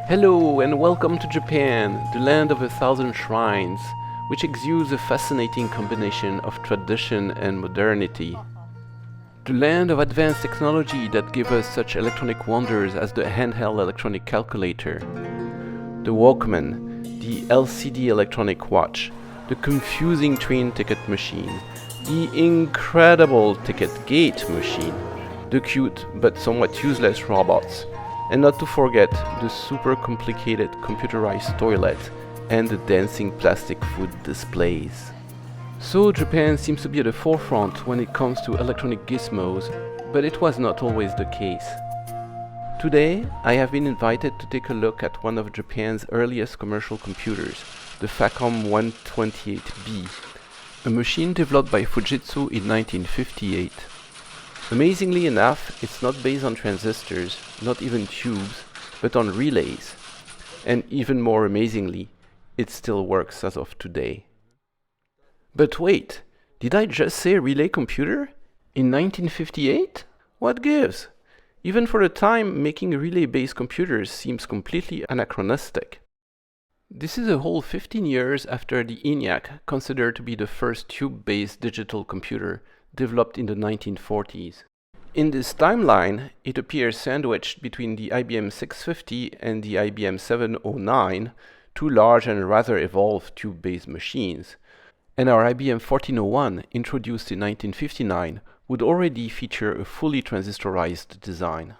Hello and welcome to Japan, the land of 1,000 shrines, which exudes a fascinating combination of tradition and modernity. The land of advanced technology that gives us such electronic wonders as the handheld electronic calculator, the Walkman, the LCD electronic watch, the confusing train ticket machine, the incredible ticket gate machine, the cute but somewhat useless robots, and not to forget the super complicated computerized toilet and the dancing plastic food displays. So Japan seems to be at the forefront when it comes to electronic gizmos, but it was not always the case. Today, I have been invited to take a look at one of Japan's earliest commercial computers, the FACOM 128B, a machine developed by Fujitsu in 1958. Amazingly enough, it's not based on transistors, not even tubes, but on relays. And even more amazingly, it still works as of today. But wait, did I just say relay computer? In 1958? What gives? Even for the time, making relay-based computers seems completely anachronistic. This is a whole 15 years after the ENIAC, considered to be the first tube-based digital computer, developed in the 1940s. In this timeline, it appears sandwiched between the IBM 650 and the IBM 709, two large and rather evolved tube-based machines. And our IBM 1401, introduced in 1959, would already feature a fully transistorized design.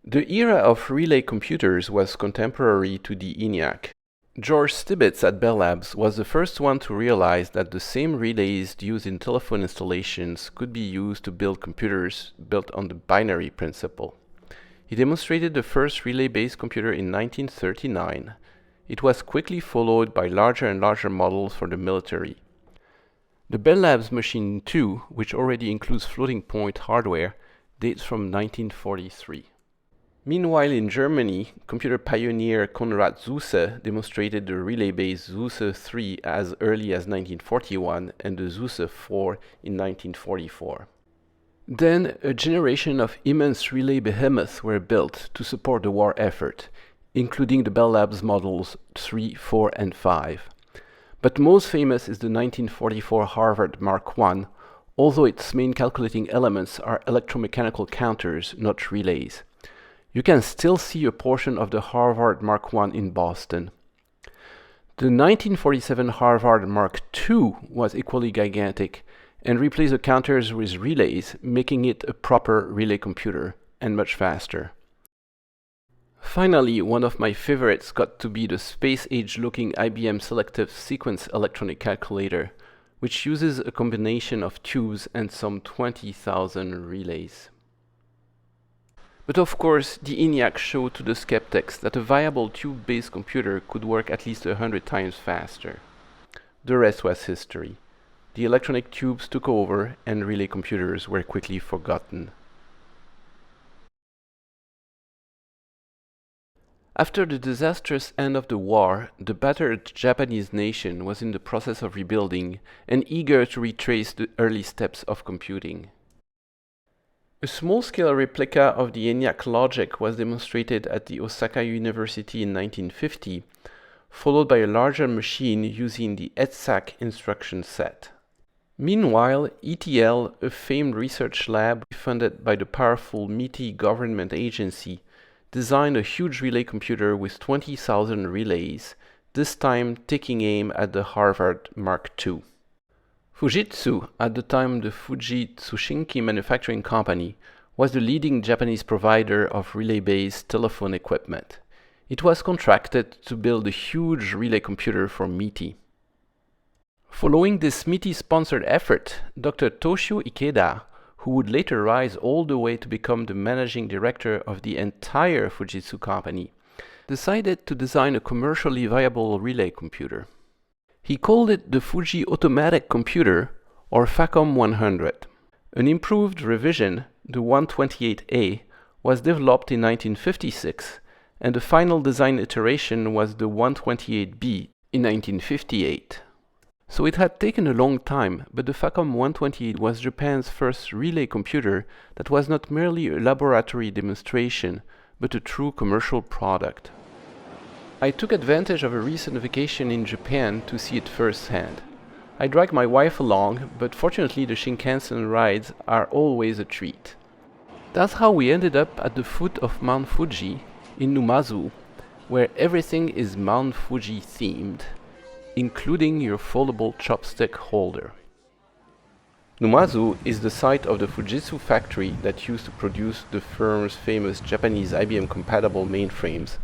The era of relay computers was contemporary to the ENIAC. George Stibitz at Bell Labs was the first one to realize that the same relays used in telephone installations could be used to build computers built on the binary principle. He demonstrated the first relay-based computer in 1939. It was quickly followed by larger and larger models for the military. The Bell Labs Machine 2, which already includes floating point hardware, dates from 1943. Meanwhile, in Germany, computer pioneer Konrad Zuse demonstrated the relay-based Zuse 3 as early as 1941 and the Zuse 4 in 1944. Then, a generation of immense relay behemoths were built to support the war effort, including the Bell Labs models 3, 4, and 5. But most famous is the 1944 Harvard Mark I, although its main calculating elements are electromechanical counters, not relays. You can still see a portion of the Harvard Mark I in Boston. The 1947 Harvard Mark II was equally gigantic and replaced the counters with relays, making it a proper relay computer and much faster. Finally, one of my favorites got to be the space-age-looking IBM Selective Sequence electronic calculator, which uses a combination of tubes and some 20,000 relays. But of course, the ENIAC showed to the skeptics that a viable tube-based computer could work at least 100 times faster. The rest was history. The electronic tubes took over and relay computers were quickly forgotten. After the disastrous end of the war, the battered Japanese nation was in the process of rebuilding and eager to retrace the early steps of computing. A small-scale replica of the ENIAC logic was demonstrated at the Osaka University in 1950, followed by a larger machine using the ETSAC instruction set. Meanwhile, ETL, a famed research lab funded by the powerful MITI government agency, designed a huge relay computer with 20,000 relays, this time taking aim at the Harvard Mark II. Fujitsu, at the time the Fuji Tsushinki Manufacturing Company, was the leading Japanese provider of relay-based telephone equipment. It was contracted to build a huge relay computer for MITI. Following this MITI-sponsored effort, Dr. Toshio Ikeda, who would later rise all the way to become the managing director of the entire Fujitsu company, decided to design a commercially viable relay computer. He called it the Fuji Automatic Computer, or FACOM 100. An improved revision, the 128A, was developed in 1956, and the final design iteration was the 128B in 1958. So it had taken a long time, but the FACOM 128 was Japan's first relay computer that was not merely a laboratory demonstration, but a true commercial product. I took advantage of a recent vacation in Japan to see it firsthand. I dragged my wife along, but fortunately the Shinkansen rides are always a treat. That's how we ended up at the foot of Mount Fuji in Numazu, where everything is Mount Fuji themed, including your foldable chopstick holder. Numazu is the site of the Fujitsu factory that used to produce the firm's famous Japanese IBM compatible mainframes.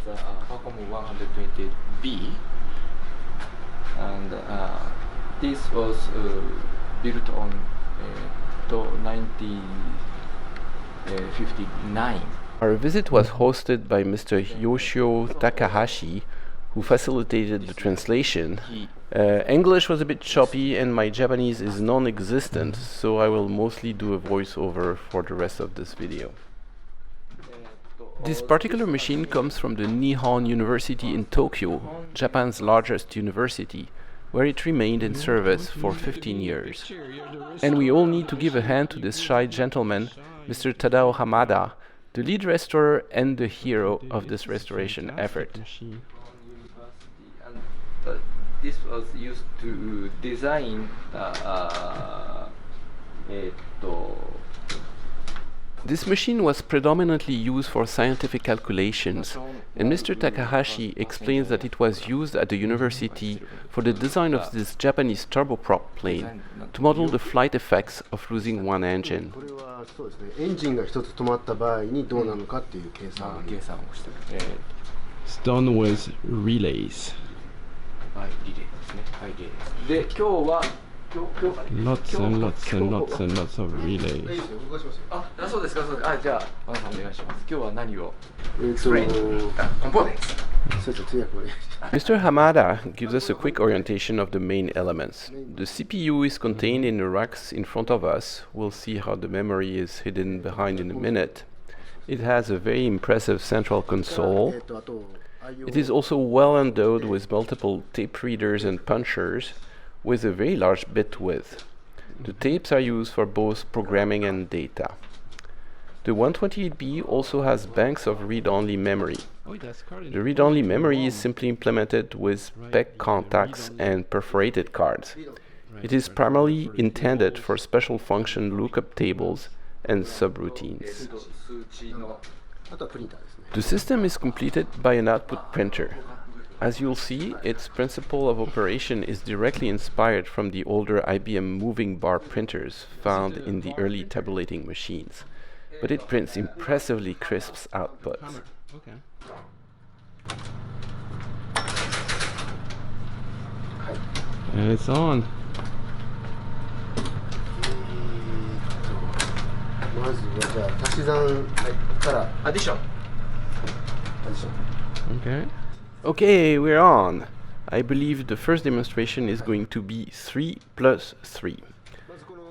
That's a FACOM 128B, and this was built on 1959. Our visit was hosted by Mr. Yoshio Takahashi, who facilitated the translation. English was a bit choppy and my Japanese is non-existent, so I will mostly do a voiceover for the rest of this video. This particular machine comes from the Nihon University in Tokyo, Japan's largest university, where it remained in service for 15 years. And we all need to give a hand to this shy gentleman, Mr. Tadao Hamada, the lead restorer and the hero of this restoration effort. This was used to design This machine was predominantly used for scientific calculations, and Mr. Takahashi explains that it was used at the university for the design of this Japanese turboprop plane to model the flight effects of losing one engine. It's done with relays. Lots and lots and lots and lots of relays. Mr. Hamada gives us a quick orientation of the main elements. The CPU is contained in the racks in front of us. We'll see how the memory is hidden behind in a minute. It has a very impressive central console. It is also well endowed with multiple tape readers and punchers, with a very large bit width. The tapes are used for both programming and data. The 128B also has banks of read-only memory. The read-only memory is simply implemented with PEC contacts and perforated cards. It is primarily intended for special function lookup tables and subroutines. The system is completed by an output printer. As you'll see, its principle of operation is directly inspired from the older IBM moving bar printers found in the early tabulating machines, but it prints impressively crisp output. And it's on. Okay. Okay, we're on. I believe the first demonstration is going to be 3 plus 3.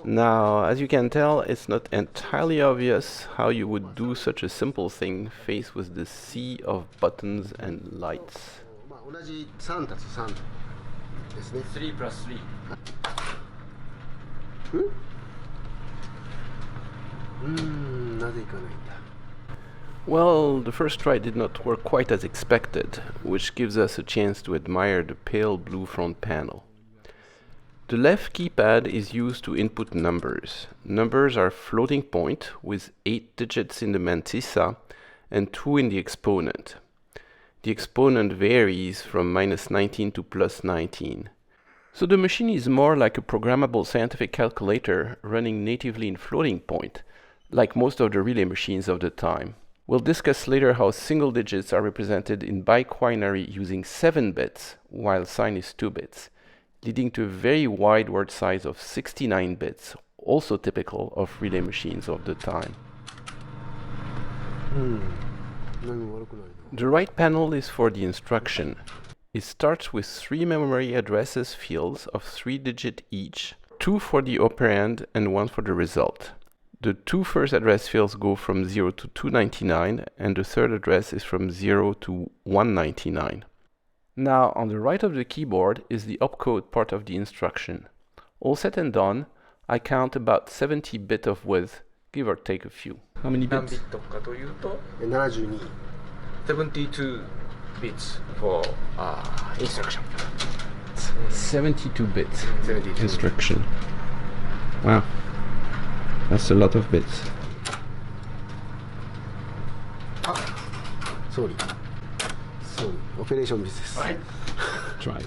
Now, as you can tell, it's not entirely obvious how you would do such a simple thing faced with the sea of buttons and lights. 3 plus 3. Well, the first try did not work quite as expected, which gives us a chance to admire the pale blue front panel. The left keypad is used to input numbers. Numbers are floating point with 8 digits in the mantissa and 2 in the exponent. The exponent varies from -19 to +19. So the machine is more like a programmable scientific calculator running natively in floating point, like most of the relay machines of the time. We'll discuss later how single digits are represented in biquinary using 7 bits, while sign is 2 bits, leading to a very wide word size of 69 bits, also typical of relay machines of the time. The right panel is for the instruction. It starts with 3 memory addresses fields of 3 digits each, 2 for the operand and 1 for the result. The 2 first address fields go from 0 to 299, and the third address is from 0 to 199. Now, on the right of the keyboard is the opcode part of the instruction. All said and done, I count about 70 bits of width, give or take a few. How many 何 bits? ビットかというと72 72 bits for instruction. 72 bits. 72 Instruction. Wow. That's a lot of bits. 総理オペレーションビスです Try.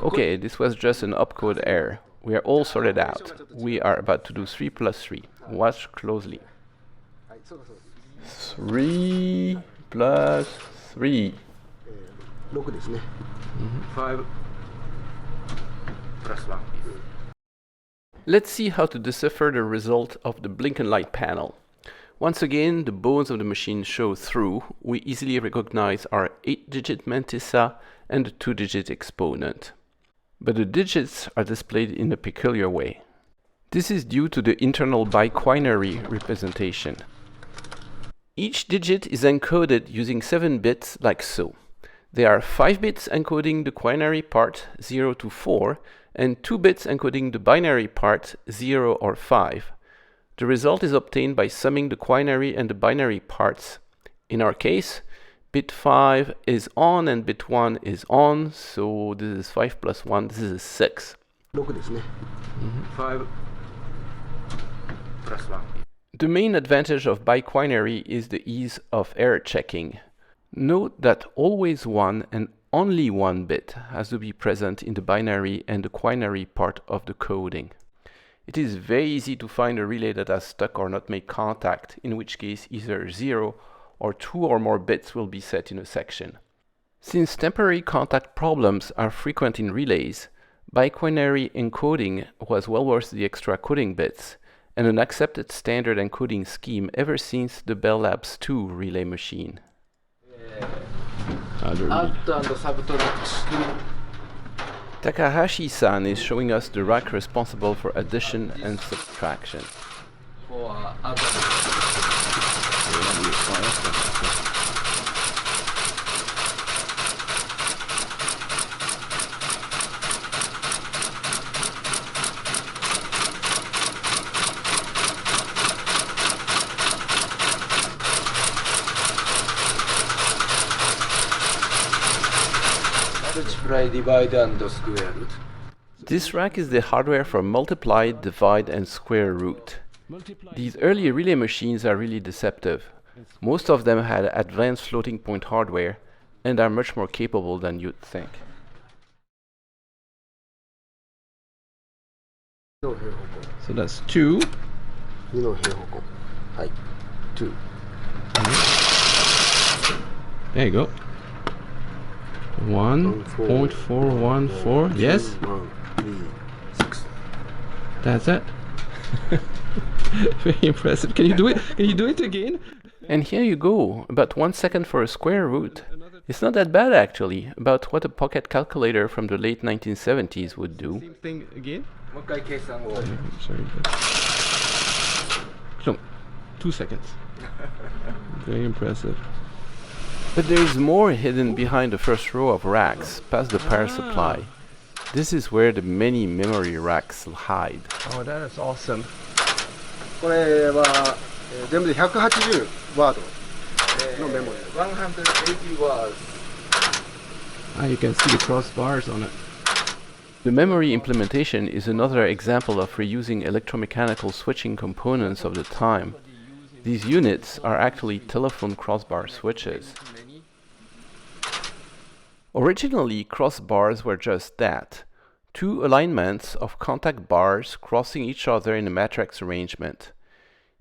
Okay, this was just an opcode error. We are all sorted out. We are about to do 3 plus 3. Watch closely. はいそうだそうだ3 plus 3. 6ですね5 plus 1 Let's see how to decipher the result of the blink and light panel. Once again, the bones of the machine show through. We easily recognize our 8-digit mantissa and the 2-digit exponent. But the digits are displayed in a peculiar way. This is due to the internal biquinary representation. Each digit is encoded using 7 bits like so. There are 5 bits encoding the quinary part 0 to 4 and 2 bits encoding the binary part 0 or 5. The result is obtained by summing the quinary and the binary parts. In our case, bit 5 is on and bit 1 is on, so this is 5 plus 1, this is 6. 6ですね5 plus 1 The main advantage of biquinary is the ease of error checking. Note that always one and only one bit has to be present in the binary and the quinary part of the coding. It is very easy to find a relay that has stuck or not made contact, in which case either 0 or 2 or more bits will be set in a section. Since temporary contact problems are frequent in relays, biquinary encoding was well worth the extra coding bits, and an accepted standard encoding scheme ever since the Bell Labs 2 relay machine. Other add and subtract Takahashi-san is showing us the rack responsible for addition and subtraction. for add multiply, divide and square root. This rack is the hardware for multiply, divide, and square root. These early relay machines are really deceptive. Most of them had advanced floating point hardware and are much more capable than you'd think. 2の平方 So that's 2. 向2の平方向はい2 There you go. 1.414. Yes, 1 3 6 that's it. Very impressive. Can you do it? Can you do it again? And here you go, about 1 second for a square root. It's not that bad actually, about what a pocket calculator from the late 1970s would do. Same thing again. もう一回計算を I'm sorry. So, 2 seconds. Very impressive. But there is more hidden behind the first row of racks, past the power supply. This is where the many memory racks hide. Oh, that is awesome. これは、全部で180ワードのメモリ180 words. Ah, you can see the crossbars on it. The memory implementation is another example of reusing electromechanical switching components of the time. These units are actually telephone crossbar switches. Originally, crossbars were just that, 2 alignments of contact bars crossing each other in a matrix arrangement.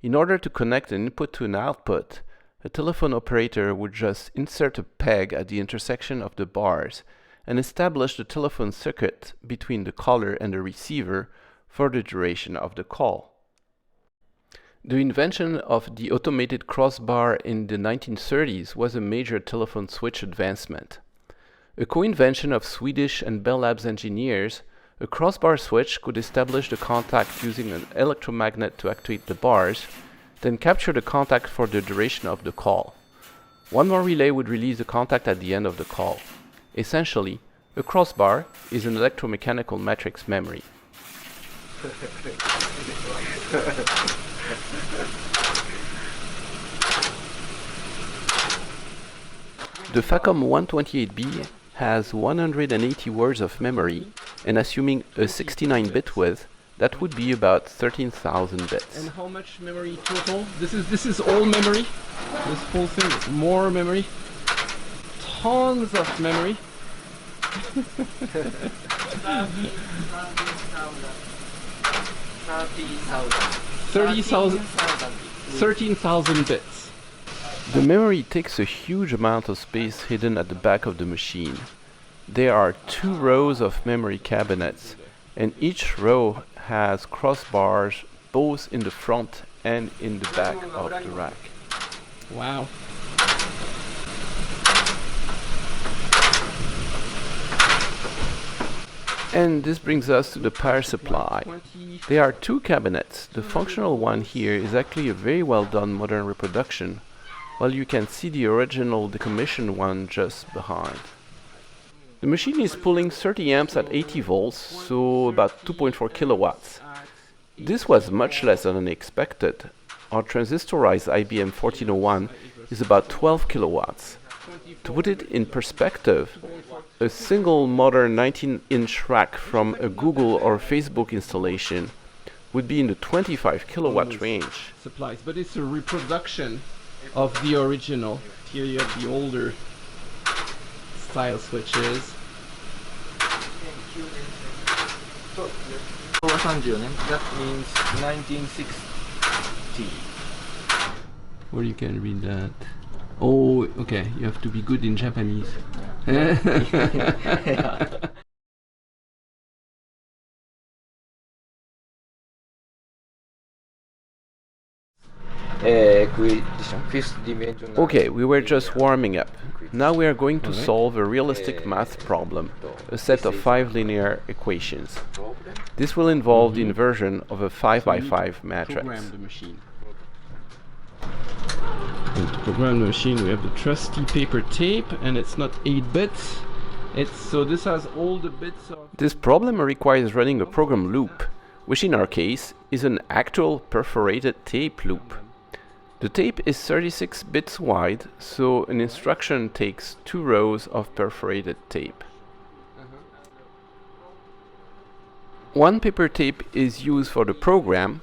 In order to connect an input to an output, a telephone operator would just insert a peg at the intersection of the bars and establish the telephone circuit between the caller and the receiver for the duration of the call. The invention of the automated crossbar in the 1930s was a major telephone switch advancement. A co-invention of Swedish and Bell Labs engineers, a crossbar switch could establish the contact using an electromagnet to actuate the bars, then capture the contact for the duration of the call. One more relay would release the contact at the end of the call. Essentially, a crossbar is an electromechanical matrix memory. The FACOM 128B has 180 words of memory, and assuming a 69-bit width, that would be about 13,000 bits. And how much memory total? This is all memory. This whole thing is more memory. Tons of memory. 13,000 bits. The memory takes a huge amount of space hidden at the back of the machine. There are 2 rows of memory cabinets, and each row has crossbars both in the front and in the back of the rack. Wow. And this brings us to the power supply. There are 2 cabinets. The functional one here is actually a very well done modern reproduction, while you can see the original decommissioned one just behind. The machine is pulling 30 amps at 80 volts, so about 2.4 kilowatts. This was much less than expected. Our transistorized IBM 1401 is about 12 kilowatts. To put it in perspective, a single modern 19-inch rack from a Google or Facebook installation would be in the 25 kilowatt range. Supplies, but it's a reproduction of the original. Here you have the older style switches. 30年 That means 1960. Where you can read that. Oh, okay, you have to be good in Japanese. Okay, we were just warming up. Now we are going to solve a realistic math problem, a set of 5 linear equations. This will involve the inversion of a 5x5 matrix. Program the machine. And to program the machine, we have the trusty paper tape, and it's not 8 bits. So this has all the bits of... This problem requires running a program loop, which in our case is an actual perforated tape loop. The tape is 36 bits wide, so an instruction takes 2 rows of perforated tape. One paper tape is used for the program,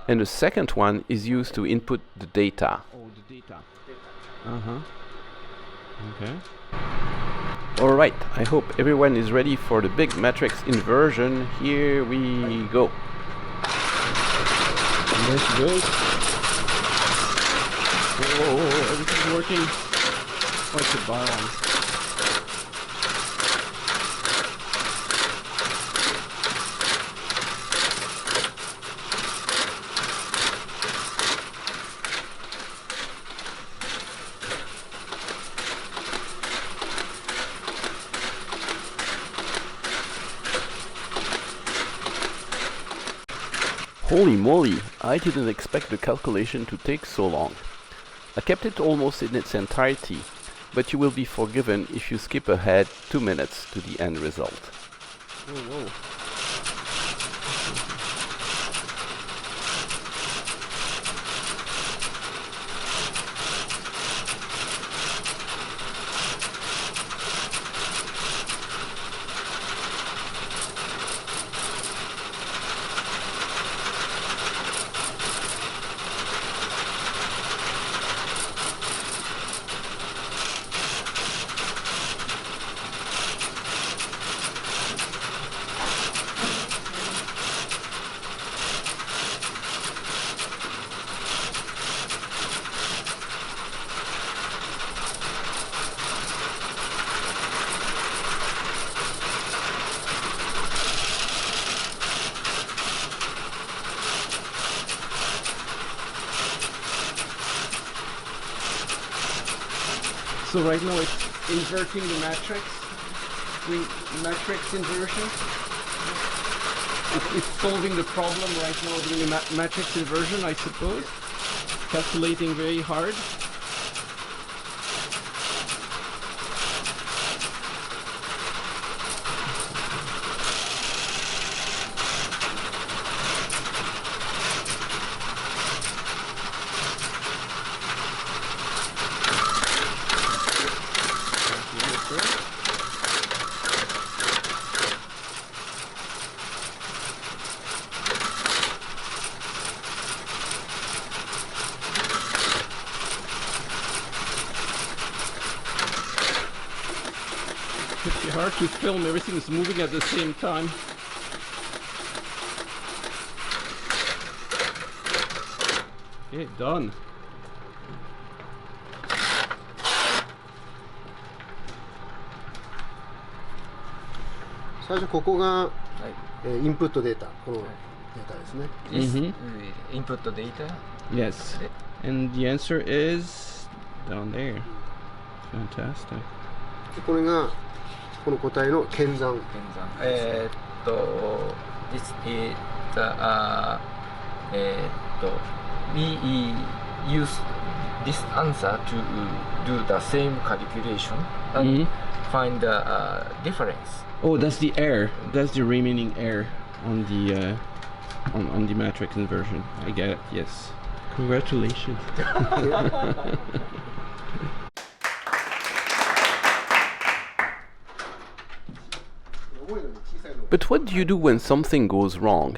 and the second one is used to input the data. Oh, the data. Okay. Alright, I hope everyone is ready for the big matrix inversion. Here we go. There she goes. Oh, everything's working. Oh, it's a balance. Holy moly, I didn't expect the calculation to take so long. I kept it almost in its entirety, but you will be forgiven if you skip ahead 2 minutes to the end result. Whoa. So right now it's inverting the matrix, doing matrix inversion. It's solving the problem right now, doing a matrix inversion, I suppose. Calculating very hard. Pretty hard to film, everything's moving at the same time. Okay, done.最初ここが、はい。インプットデータ、このデータですね。Mhm. Input data. Yes. And the answer is down there. Fantastic. でこれがこの個体の検算。This is we use this answer to do the same calculation and find the difference. Oh, that's the error. That's the remaining error on the on the matrix inversion. I get it. Yes. Congratulations. But what do you do when something goes wrong?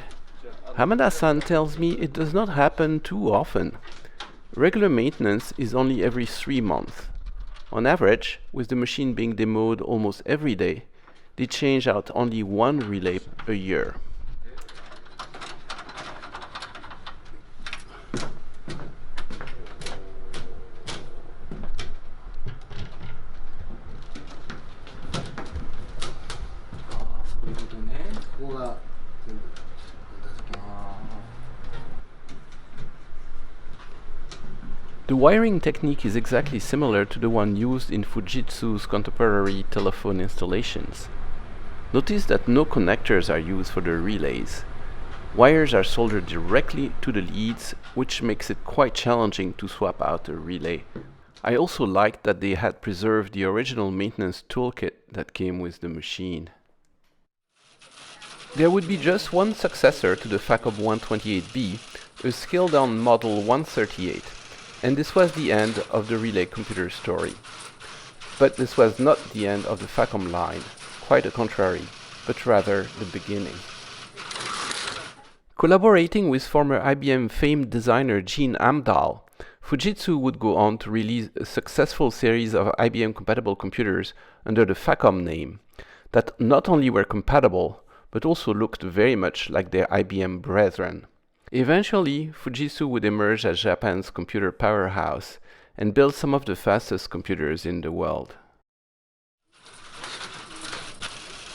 Hamada-san tells me it does not happen too often. Regular maintenance is only every 3 months. On average, with the machine being demoed almost every day, they change out only one relay a year. The wiring technique is exactly similar to the one used in Fujitsu's contemporary telephone installations. Notice that no connectors are used for the relays. Wires are soldered directly to the leads, which makes it quite challenging to swap out a relay. I also liked that they had preserved the original maintenance toolkit that came with the machine. There would be just one successor to the FACOM 128B, a scaled-down Model 138. And this was the end of the relay computer story. But this was not the end of the FACOM line, quite the contrary, but rather the beginning. Collaborating with former IBM famed designer Gene Amdahl, Fujitsu would go on to release a successful series of IBM-compatible computers under the FACOM name, that not only were compatible, but also looked very much like their IBM brethren. Eventually, Fujitsu would emerge as Japan's computer powerhouse and build some of the fastest computers in the world.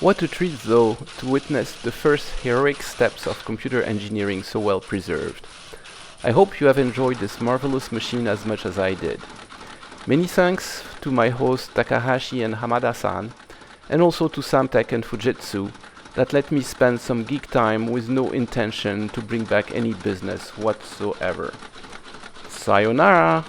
What a treat, though, to witness the first heroic steps of computer engineering so well preserved. I hope you have enjoyed this marvelous machine as much as I did. Many thanks to my hosts Takahashi and Hamada-san, and also to Samtec and Fujitsu, that let me spend some geek time with no intention to bring back any business whatsoever. Sayonara!